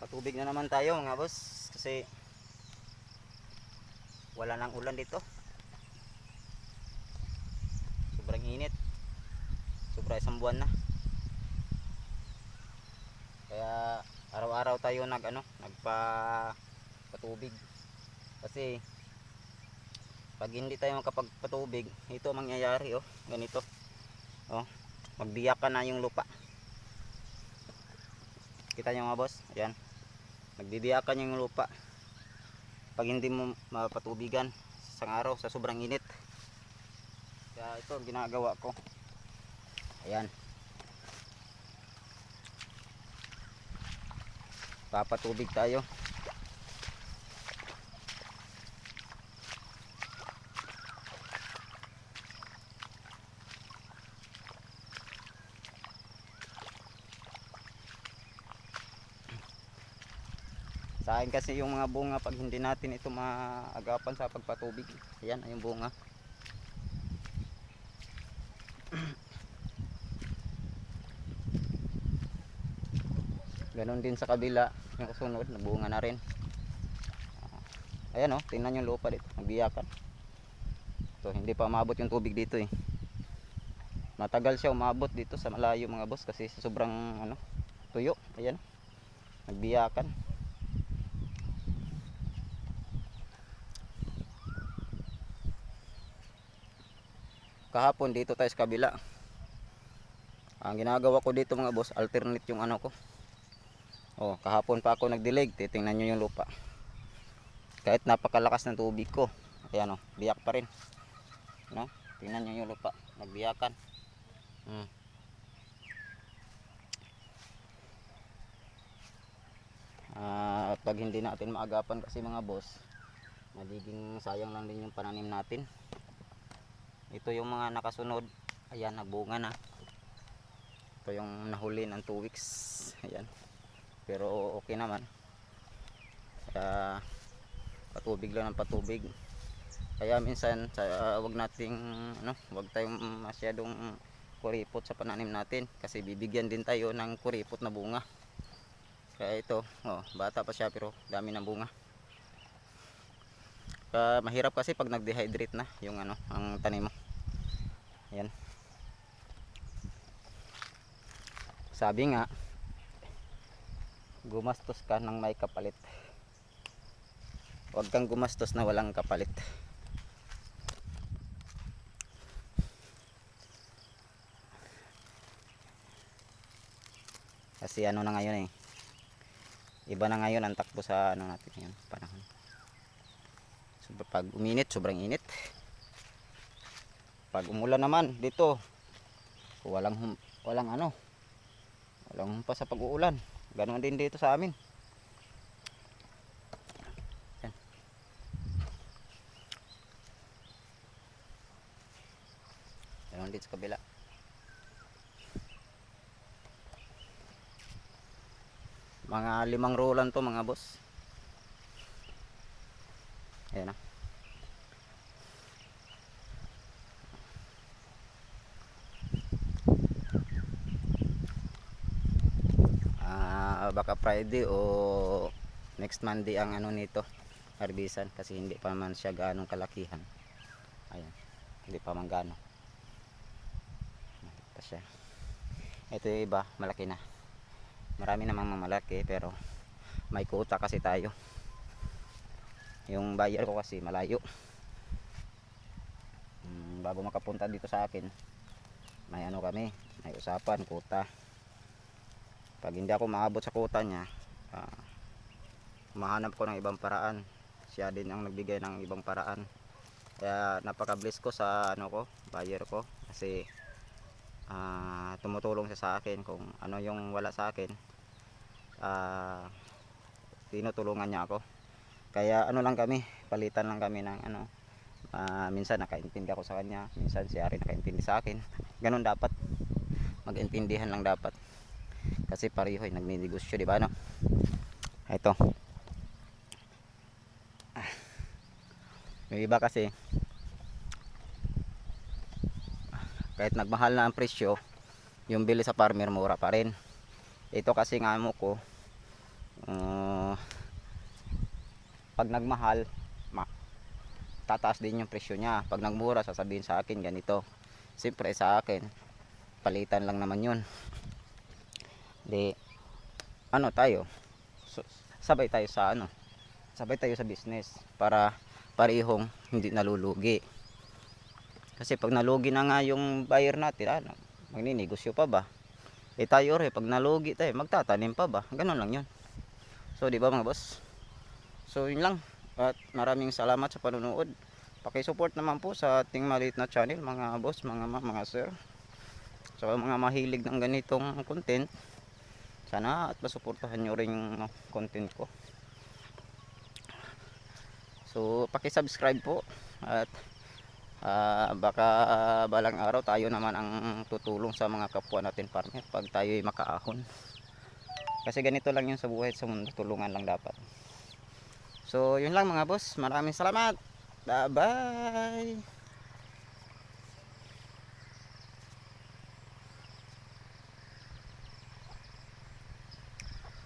Patubig na naman tayo mga boss kasi wala nang ulan dito. Sobrang init. Sobra isang buwan na. Kaya araw-araw tayo nagpa-patubig. Kasi pag hindi tayo makapagpatubig, ito mangyayari ganito. Magbiyakan na yung lupa. Kita nyo mga boss, ayan. Nagbibiyakan yung lupa. Pag hindi mo mapatubigan sa isang araw sa sobrang init. Kaya ito ginagawa ko. Ayan. Papatubig tayo. Sa akin kasi yung mga bunga pag hindi natin ito maagapan sa pagpatubig. Ayan yung bunga. Ganon din sa kabila, yung kasunod na bunga na rin. Ayan tingnan yung lupa dito, nagbiyakan. So hindi pa umabot yung tubig dito Matagal siya umabot dito sa malayo mga boss kasi sobrang tuyo. Ayan, nagbiyakan. Kahapon dito tayo sa kabila. Ang ginagawa ko dito mga boss, alternate yung ko. Kahapon pa ako nagdilig. Titingnan nyo yung lupa. Kahit napakalakas ng tubig ko. Ayan biyak pa rin. Tingnan nyo yung lupa. Nagbiyakan. Pag hindi natin maagapan kasi mga boss, magiging sayang lang din yung pananim natin. Ito yung mga nakasunod. Ayan, nabunga na. Ito yung nahuli ng 2 weeks. Ayan. Pero okay naman. Kaya patubig lang ng patubig. Kaya minsan wag nating wag tayong masyadong kuripot sa pananim natin kasi bibigyan din tayo ng kuripot na bunga. Kaya ito, bata pa siya pero dami ng bunga. Mahirap kasi pag nag-dehydrate na yung ang tanim mo. Ayan. Sabi nga, gumastos ka ng may kapalit. Huwag kang gumastos na walang kapalit. Kasi na ngayon iba na ngayon ang takbo sa natin ngayon panahon. Pag uminit, sobrang init. Pag umulan naman dito, walang humpa sa pag-uulan. Ganoon din dito sa amin. Yan. Ganoon dito sa kabila. Mga 5 rolan to mga boss. Ayan baka Friday o next Monday ang nito harbisan kasi hindi pa man siya gaanong kalakihan. Ayan, hindi pa man gaano. Ito siya. Ito yung iba malaki na. Marami namang malaki pero may kuta kasi tayo. Yung buyer ko kasi malayo. Bago makapunta dito sa akin, may kami, may usapan, kuta. Pag hindi ako maabot sa kuta niya, mahanap ko ng ibang paraan. Siya din ang nagbigay ng ibang paraan. Kaya napaka-bless ko sa buyer ko kasi tumutulong siya sa akin kung ano yung wala sa akin. Tinutulungan niya ako. Kaya lang kami, palitan lang kami ng minsan nakaintindi ako sa kanya, minsan siya rin nakaintindi sa akin. Ganun dapat. Mag-intindihan lang dapat. Kasi pareho nagninegosyo, di ba Ito. Yung iba kasi kahit nagmahal na ang presyo, yung bili sa farmer mura pa rin. Ito kasi nga ko uh, pag nagmahal tataas din yung presyo niya. Pag nagmura sasabihin sa akin ganito. Siyempre sa akin palitan lang naman yun. Di ano tayo, sabay tayo sa sabay tayo sa business para parehong hindi nalulugi. Kasi pag nalugi na nga yung buyer natin, magninegosyo pa ba? Tayo rin pag nalugi tayo magtatanim pa ba? Ganun lang yun. So di ba mga boss? So yun lang. At maraming salamat sa panonood. Paki-support naman po sa ating maliit na channel mga boss, mga sir. So mga mahilig ng ganitong content, sana at masuportahan nyo rin yung content ko. So paki-subscribe po at baka balang araw tayo naman ang tutulong sa mga kapwa natin farmer pag tayo'y makaahon. Kasi ganito lang yun sa buhay sa mundo, tulungan lang dapat. So yun lang mga boss, maraming salamat. Bye bye.